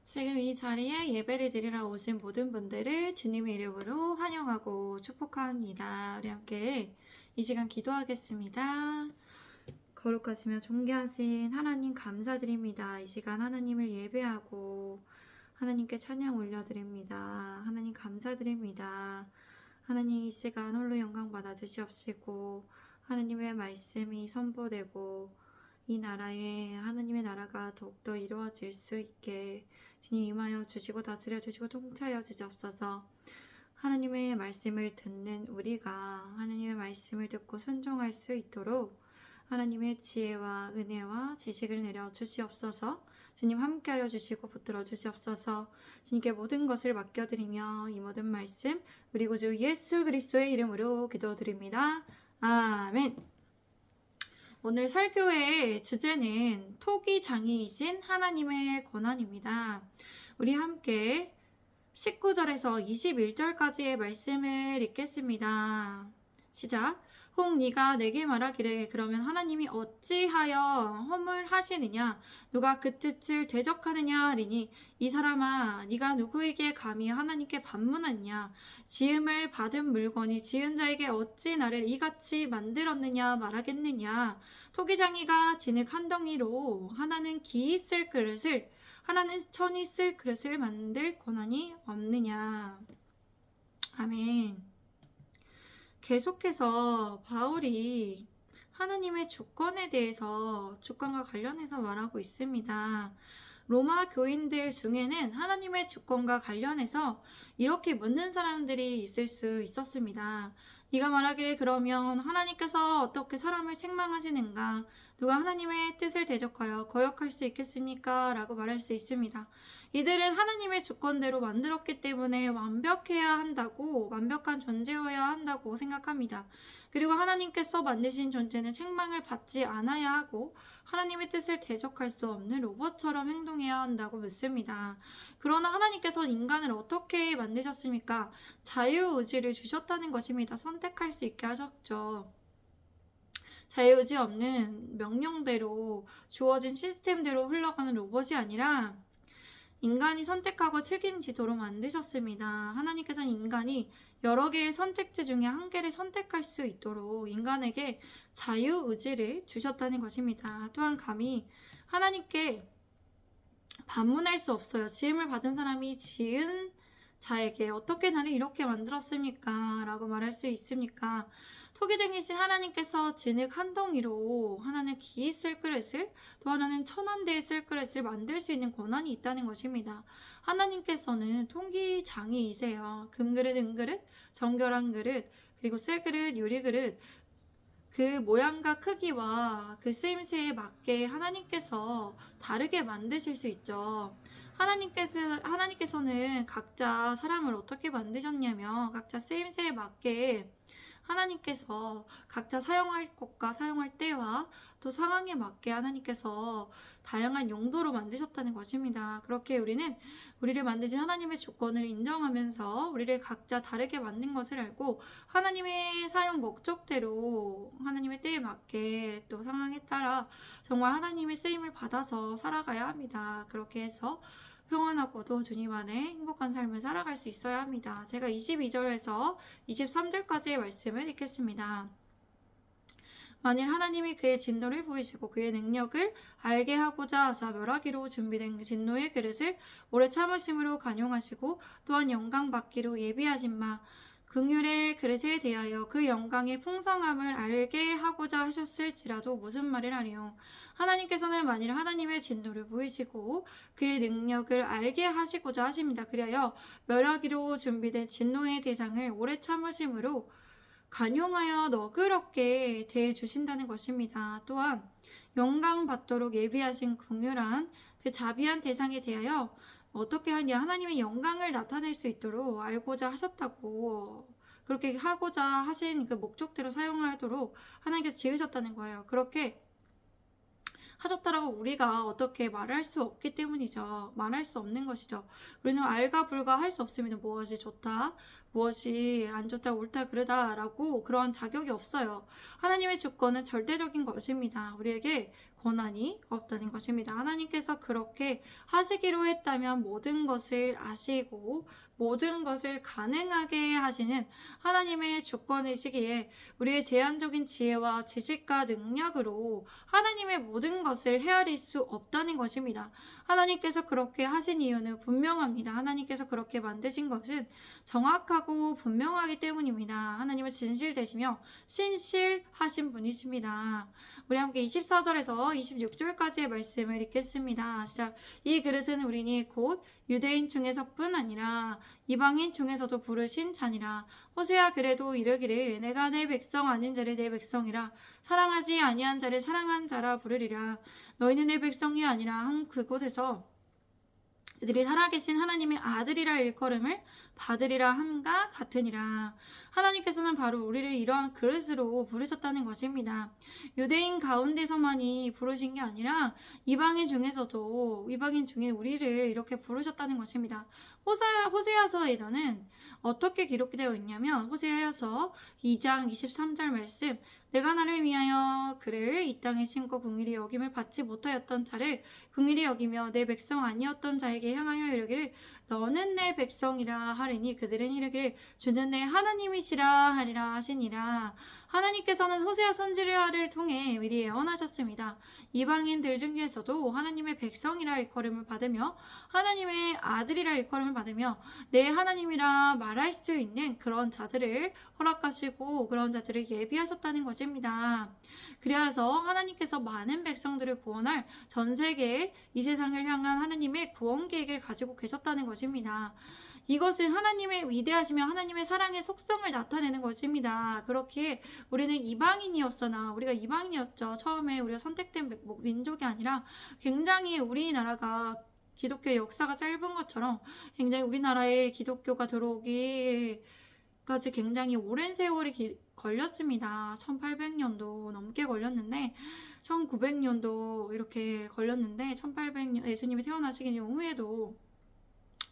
지금 이 자리에 예배를 드리러 오신 모든 분들을 주님의 이름으로 환영하고 축복합니다. 우리 함께 이 시간 기도하겠습니다. 거룩하시며 존귀하신 하나님 감사드립니다. 이 시간 하나님을 예배하고 하나님께 찬양 올려드립니다. 하나님 감사드립니다. 하나님 이 시간 홀로 영광 받아 주시옵시고 하나님의 말씀이 선포되고 이 나라에 하나님의 나라가 더욱더 이루어질 수 있게 주님 임하여 주시고 다스려 주시고 통치하여 주시옵소서. 하나님의 말씀을 듣는 우리가 하나님의 말씀을 듣고 순종할 수 있도록 하나님의 지혜와 은혜와 지식을 내려 주시옵소서. 주님 함께하여 주시고 붙들어 주시옵소서. 주님께 모든 것을 맡겨드리며 이 모든 말씀 우리 구주 예수 그리스도의 이름으로 기도드립니다. 아멘. 오늘 설교의 주제는 토기장이이신 하나님의 권한입니다. 우리 함께 19절에서 21절까지의 말씀을 읽겠습니다. 시작. 혹 네가 내게 말하기를 그러면 하나님이 어찌하여 허물하시느냐 누가 그 뜻을 대적하느냐 하리니 이 사람아 네가 누구에게 감히 하나님께 반문하느냐 지음을 받은 물건이 지은 자에게 어찌 나를 이같이 만들었느냐 말하겠느냐 토기장이가 진흙 한 덩이로 하나는 기이 쓸 그릇을 하나는 천이 쓸 그릇을 만들 권한이 없느냐. 아멘. 계속해서 바울이 하나님의 주권에 대해서 주권과 관련해서 말하고 있습니다. 로마 교인들 중에는 하나님의 주권과 관련해서 이렇게 묻는 사람들이 있을 수 있었습니다. 네가 말하기를 그러면 하나님께서 어떻게 사람을 책망하시는가? 누가 하나님의 뜻을 대적하여 거역할 수 있겠습니까? 라고 말할 수 있습니다. 이들은 하나님의 주권대로 만들었기 때문에 완벽해야 한다고, 완벽한 존재여야 한다고 생각합니다. 그리고 하나님께서 만드신 존재는 책망을 받지 않아야 하고 하나님의 뜻을 대적할 수 없는 로봇처럼 행동해야 한다고 묻습니다. 그러나 하나님께서는 인간을 어떻게 만드셨습니까? 자유의지를 주셨다는 것입니다. 선택할 수 있게 하셨죠. 자유의지 없는 명령대로 주어진 시스템대로 흘러가는 로봇이 아니라 인간이 선택하고 책임지도록 만드셨습니다. 하나님께서는 인간이 여러 개의 선택지 중에 한 개를 선택할 수 있도록 인간에게 자유의지를 주셨다는 것입니다. 또한 감히 하나님께 반문할 수 없어요. 지음을 받은 사람이 지은 자에게 어떻게 나를 이렇게 만들었습니까? 라고 말할 수 있습니까? 토기장이신 하나님께서 진흙 한 덩이로 하나는 기이 쓸 그릇을 또 하나는 천한 대의 쓸 그릇을 만들 수 있는 권한이 있다는 것입니다. 하나님께서는 토기장이이세요. 금그릇, 은그릇, 정결한 그릇, 그리고 쇠그릇, 유리그릇 그 모양과 크기와 그 쓰임새에 맞게 하나님께서 다르게 만드실 수 있죠. 하나님께서는 각자 사람을 어떻게 만드셨냐면 각자 쓰임새에 맞게 하나님께서 각자 사용할 곳과 사용할 때와 또 상황에 맞게 하나님께서 다양한 용도로 만드셨다는 것입니다. 그렇게 우리는 우리를 만드신 하나님의 주권을 인정하면서 우리를 각자 다르게 만든 것을 알고 하나님의 사용 목적대로 하나님의 때에 맞게 또 상황에 따라 정말 하나님의 쓰임을 받아서 살아가야 합니다. 그렇게 해서 평안하고도 주님 안에 행복한 삶을 살아갈 수 있어야 합니다. 제가 22절에서 23절까지의 말씀을 읽겠습니다. 만일 하나님이 그의 진노를 보이시고 그의 능력을 알게 하고자 하사 멸하기로 준비된 진노의 그릇을 오래 참으심으로 간용하시고 또한 영광 받기로 예비하신 바 긍휼의 그릇에 대하여 그 영광의 풍성함을 알게 하고자 하셨을지라도 무슨 말을 하리요. 하나님께서는 만일 하나님의 진노를 보이시고 그의 능력을 알게 하시고자 하십니다. 그리하여 멸하기로 준비된 진노의 대상을 오래 참으심으로 간용하여 너그럽게 대해주신다는 것입니다. 또한 영광 받도록 예비하신 긍휼한 그 자비한 대상에 대하여 어떻게 하냐 하나님의 영광을 나타낼 수 있도록 알고자 하셨다고 그렇게 하고자 하신 그 목적대로 사용하도록 하나님께서 지으셨다는 거예요. 그렇게 하셨다라고 우리가 어떻게 말할 수 없기 때문이죠. 말할 수 없는 것이죠. 우리는 알가 불가 할 수 없습니다. 무엇이 좋다, 무엇이 안 좋다, 옳다, 그르다라고 그러한 자격이 없어요. 하나님의 주권은 절대적인 것입니다. 우리에게 권한이 없다는 것입니다. 하나님께서 그렇게 하시기로 했다면 모든 것을 아시고 모든 것을 가능하게 하시는 하나님의 주권이시기에 우리의 제한적인 지혜와 지식과 능력으로 하나님의 모든 것을 헤아릴 수 없다는 것입니다. 하나님께서 그렇게 하신 이유는 분명합니다. 하나님께서 그렇게 만드신 것은 정확하고 분명하기 때문입니다. 하나님은 진실되시며 신실하신 분이십니다. 우리 함께 24절에서 26절까지의 말씀을 읽겠습니다. 시작. 이 그릇은 우리니 곧 유대인 중에서뿐 아니라 이방인 중에서도 부르신 자니라. 호세아 그래도 이르기를 내가 내 백성 아닌 자를 내 백성이라 사랑하지 아니한 자를 사랑한 자라 부르리라. 너희는 내 백성이 아니라 한 그곳에서 그들이 살아계신 하나님의 아들이라 일컬음을 받으리라 함과 같으니라. 하나님께서는 바로 우리를 이러한 그릇으로 부르셨다는 것입니다. 유대인 가운데서만이 부르신 게 아니라 이방인 중에 우리를 이렇게 부르셨다는 것입니다. 호세아서에는 어떻게 기록되어 있냐면 호세아서 2장 23절 말씀, 내가 나를 위하여 그를 이 땅에 심고 긍휼히 여김을 받지 못하였던 자를 긍휼히 여기며 내 백성 아니었던 자에게 향하여 이르기를 너는 내 백성이라 하리니 그들은 이르기를 주는 내 하나님이시라 하리라 하시니라. 하나님께서는 호세아 선지자를 통해 미리 예언하셨습니다. 이방인들 중에서도 하나님의 백성이라 일컬음을 받으며 하나님의 아들이라 일컬음을 받으며 내 하나님이라 말할 수 있는 그런 자들을 허락하시고 그런 자들을 예비하셨다는 것입니다. 그래서 하나님께서 많은 백성들을 구원할 전 세계 이 세상을 향한 하나님의 구원 계획을 가지고 계셨다는 것입니다. 이것은 하나님의 위대하시며 하나님의 사랑의 속성을 나타내는 것입니다. 그렇기에 우리는 이방인이었으나 우리가 이방인이었죠. 처음에 우리가 선택된 민족이 아니라 굉장히 우리나라가 기독교 역사가 짧은 것처럼 굉장히 우리나라에 기독교가 들어오기까지 굉장히 오랜 세월이 걸렸습니다. 1800년도 넘게 걸렸는데 1900년도 이렇게 걸렸는데 1800년 예수님이 태어나시기 이후에도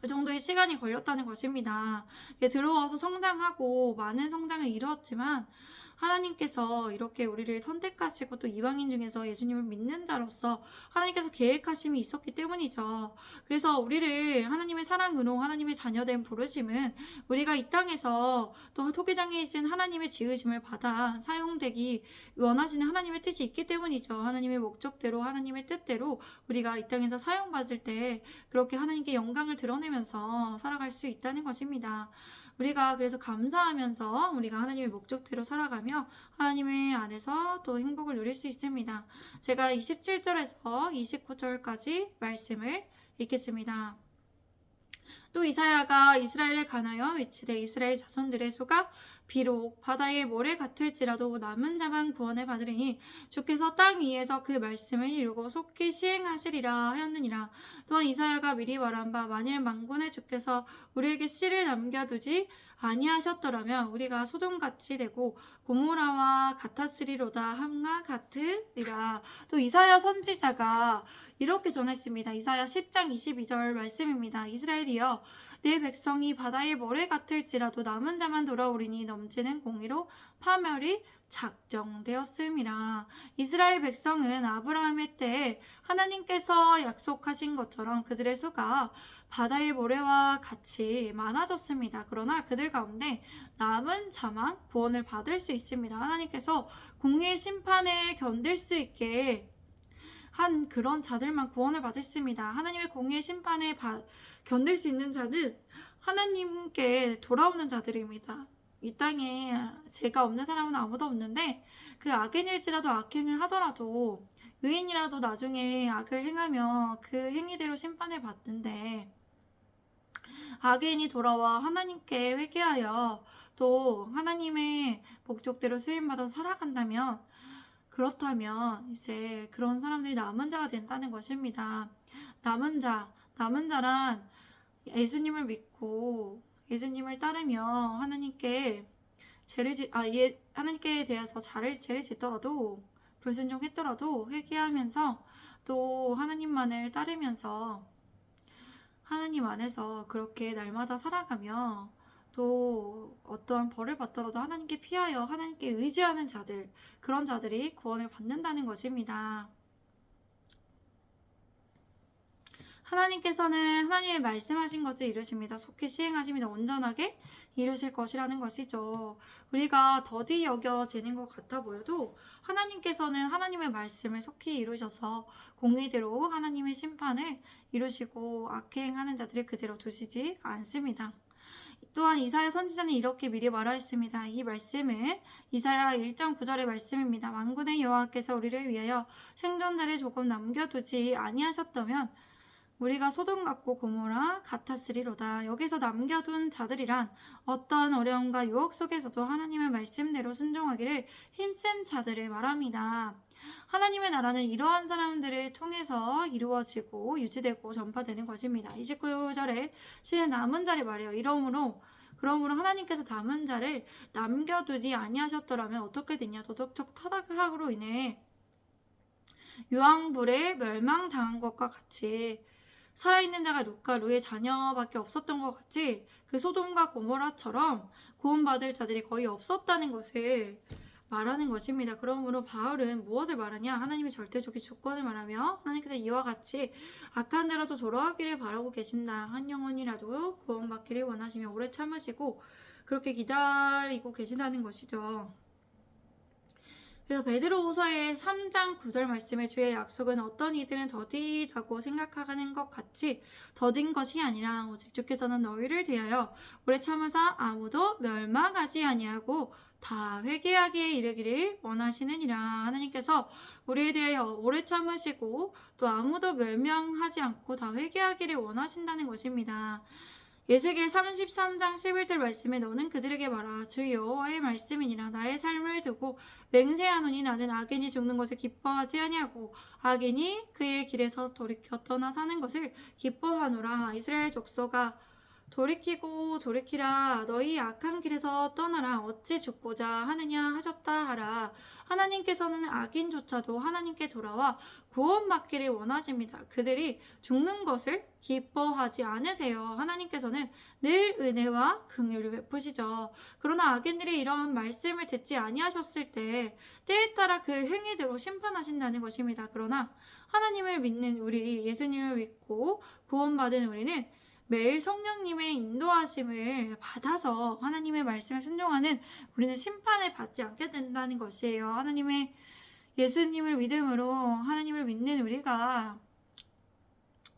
그 정도의 시간이 걸렸다는 것입니다. 들어와서 성장하고 많은 성장을 이루었지만 하나님께서 이렇게 우리를 선택하시고 또 이방인 중에서 예수님을 믿는 자로서 하나님께서 계획하심이 있었기 때문이죠. 그래서 우리를 하나님의 사랑으로 하나님의 자녀된 부르심은 우리가 이 땅에서 또 토기장이신 하나님의 지으심을 받아 사용되기 원하시는 하나님의 뜻이 있기 때문이죠. 하나님의 목적대로 하나님의 뜻대로 우리가 이 땅에서 사용받을 때 그렇게 하나님께 영광을 드러내면서 살아갈 수 있다는 것입니다. 우리가 그래서 감사하면서 우리가 하나님의 목적대로 살아가며 하나님의 안에서 또 행복을 누릴 수 있습니다. 제가 27절에서 29절까지 말씀을 읽겠습니다. 또 이사야가 이스라엘에 관하여 외치되 이스라엘 자손들의 수가 비록 바다의 모래 같을지라도 남은 자만 구원을 받으리니 주께서 땅 위에서 그 말씀을 이루고 속히 시행하시리라 하였느니라. 또한 이사야가 미리 말한 바 만일 만군의 주께서 우리에게 씨를 남겨두지 아니하셨더라면 우리가 소돔같이 되고 고모라와 같았으리로다 함과 같으리라. 또 이사야 선지자가 이렇게 전했습니다. 이사야 10장 22절 말씀입니다. 이스라엘이여 내 백성이 바다의 모래 같을지라도 남은 자만 돌아오리니 넘치는 공의로 파멸이 작정되었음이라. 이스라엘 백성은 아브라함의 때에 하나님께서 약속하신 것처럼 그들의 수가 바다의 모래와 같이 많아졌습니다. 그러나 그들 가운데 남은 자만 구원을 받을 수 있습니다. 하나님께서 공의의 심판에 견딜 수 있게 한 그런 자들만 구원을 받았습니다. 하나님의 공의의 심판에 견딜 수 있는 자는 하나님께 돌아오는 자들입니다. 이 땅에 죄가 없는 사람은 아무도 없는데 그 악인일지라도 악행을 하더라도 의인이라도 나중에 악을 행하며 그 행위대로 심판을 받는데 악인이 돌아와 하나님께 회개하여 또 하나님의 목적대로 쓰임받아서 살아간다면 그렇다면 이제 그런 사람들이 남은 자가 된다는 것입니다. 남은 자란 예수님을 믿고 예수님을 따르며 하나님께 하나님께 대해서 죄를 짓더라도 불순종했더라도 회개하면서 또 하나님만을 따르면서 하나님 안에서 그렇게 날마다 살아가며 또 어떠한 벌을 받더라도 하나님께 피하여 하나님께 의지하는 자들, 그런 자들이 구원을 받는다는 것입니다. 하나님께서는 하나님의 말씀하신 것을 이루십니다. 속히 시행하십니다. 온전하게 이루실 것이라는 것이죠. 우리가 더디 여겨지는 것 같아 보여도 하나님께서는 하나님의 말씀을 속히 이루셔서 공의대로 하나님의 심판을 이루시고 악행하는 자들을 그대로 두시지 않습니다. 또한 이사야 선지자는 이렇게 미리 말하였습니다. 이 말씀은 이사야 1장 9절의 말씀입니다. 만군의 여호와께서 우리를 위하여 생존자를 조금 남겨두지 아니하셨다면 우리가 소돔 같고 고모라 같았으리로다. 여기서 남겨둔 자들이란 어떤 어려움과 유혹 속에서도 하나님의 말씀대로 순종하기를 힘쓴 자들을 말합니다. 하나님의 나라는 이러한 사람들을 통해서 이루어지고 유지되고 전파되는 것입니다. 29절에 신의 남은 자를 말해요. 그러므로 하나님께서 남은 자를 남겨두지 아니하셨더라면 어떻게 되냐. 도덕적 타락으로 인해 유황불에 멸망당한 것과 같이 살아있는 자가 룻과 루의 자녀밖에 없었던 것 같이 그 소돔과 고모라처럼 구원받을 자들이 거의 없었다는 것을 말하는 것입니다. 그러므로 바울은 무엇을 말하냐? 하나님의 절대적인 주권을 말하며 하나님께서 이와 같이 악한 자라도 돌아오기를 바라고 계신다. 한 영혼이라도 구원받기를 원하시며 오래 참으시고 그렇게 기다리고 계신다는 것이죠. 그래서 베드로후서의 3장 9절 말씀에 주의 약속은 어떤 이들은 더디다고 생각하는 것 같이 더딘 것이 아니라 오직 주께서는 너희를 대하여 오래 참으사 아무도 멸망하지 아니하고 다 회개하기에 이르기를 원하시느니라. 하나님께서 우리에 대하여 오래 참으시고 또 아무도 멸망하지 않고 다 회개하기를 원하신다는 것입니다. 예수겔 33장 11절 말씀에 너는 그들에게 말하 주 여호와의 말씀이니라. 나의 삶을 두고 맹세하노니 나는 악인이 죽는 것을 기뻐하지 아니하고 악인이 그의 길에서 돌이켜 떠나 사는 것을 기뻐하노라. 이스라엘 족속아 돌이키라 너희 악한 길에서 떠나라. 어찌 죽고자 하느냐 하셨다 하라. 하나님께서는 악인조차도 하나님께 돌아와 구원받기를 원하십니다. 그들이 죽는 것을 기뻐하지 않으세요. 하나님께서는 늘 은혜와 긍휼을 베푸시죠. 그러나 악인들이 이런 말씀을 듣지 아니하셨을 때 때에 따라 그 행위대로 심판하신다는 것입니다. 그러나 하나님을 믿는 우리, 예수님을 믿고 구원받은 우리는 매일 성령님의 인도하심을 받아서 하나님의 말씀을 순종하는 우리는 심판을 받지 않게 된다는 것이에요. 하나님의 예수님을 믿음으로 하나님을 믿는 우리가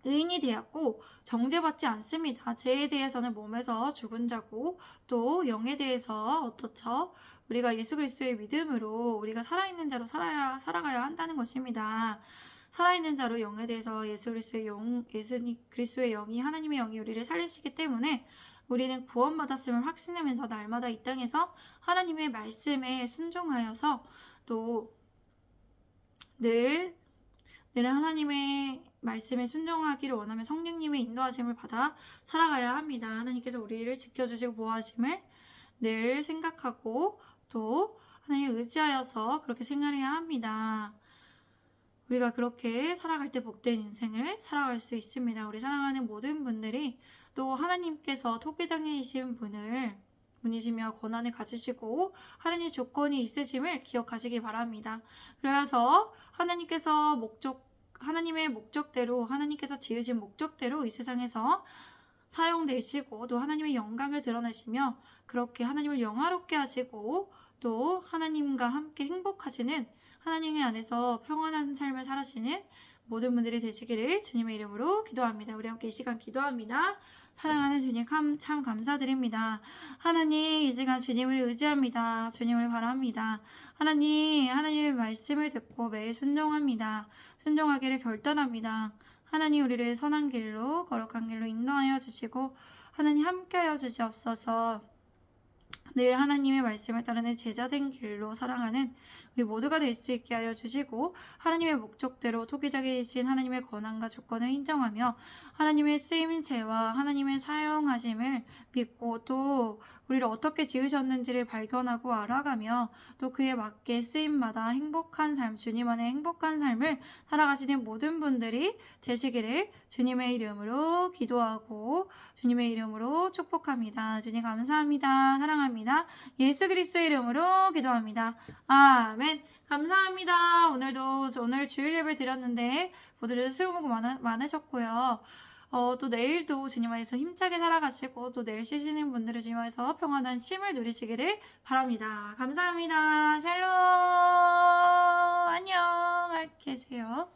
의인이 되었고 정죄받지 않습니다. 죄에 대해서는 몸에서 죽은 자고 또 영에 대해서 어떻죠? 우리가 예수 그리스도의 믿음으로 우리가 살아있는 자로 살아가야 한다는 것입니다. 살아있는 자로 영에 대해서 예수 그리스도의 영이 하나님의 영이 우리를 살리시기 때문에 우리는 구원받았음을 확신하면서 날마다 이 땅에서 하나님의 말씀에 순종하여서 또 늘 하나님의 말씀에 순종하기를 원하며 성령님의 인도하심을 받아 살아가야 합니다. 하나님께서 우리를 지켜주시고 보호하심을 늘 생각하고 또 하나님을 의지하여서 그렇게 생활해야 합니다. 우리가 그렇게 살아갈 때 복된 인생을 살아갈 수 있습니다. 우리 사랑하는 모든 분들이 또 하나님께서 토기장애이신 분이시며 권한을 가지시고 하나님 주권이 있으심을 기억하시기 바랍니다. 그래서 하나님의 목적대로 하나님께서 지으신 목적대로 이 세상에서 사용되시고 또 하나님의 영광을 드러내시며 그렇게 하나님을 영화롭게 하시고 또 하나님과 함께 행복하시는 하나님의 안에서 평안한 삶을 살아시는 모든 분들이 되시기를 주님의 이름으로 기도합니다. 우리 함께 이 시간 기도합니다. 사랑하는 주님 참 감사드립니다. 하나님 이 시간 주님을 의지합니다. 주님을 바랍니다. 하나님의 말씀을 듣고 매일 순종합니다. 순종하기를 결단합니다. 하나님 우리를 선한 길로 거룩한 길로 인도하여 주시고 하나님 함께하여 주시옵소서. 늘 하나님의 말씀을 따르는 제자된 길로 살아가는 우리 모두가 될 수 있게 하여 주시고 하나님의 목적대로 토기자기이신 하나님의 권한과 주권을 인정하며 하나님의 쓰임새와 하나님의 사용하심을 믿고 또 우리를 어떻게 지으셨는지를 발견하고 알아가며 또 그에 맞게 쓰임마다 행복한 삶, 주님 안에 행복한 삶을 살아가시는 모든 분들이 되시기를 주님의 이름으로 기도하고 주님의 이름으로 축복합니다. 주님 감사합니다. 사랑합니다. 예수 그리스도의 이름으로 기도합니다. 아멘. 아멘. 감사합니다. 오늘 주일 예배 드렸는데 모두들 수고 많으셨고요. 또 내일도 주님 안에서 힘차게 살아가시고 또 내일 쉬시는 분들은 주님 안에서 평안한 쉼을 누리시기를 바랍니다. 감사합니다. 샬롬. 안녕. 계세요.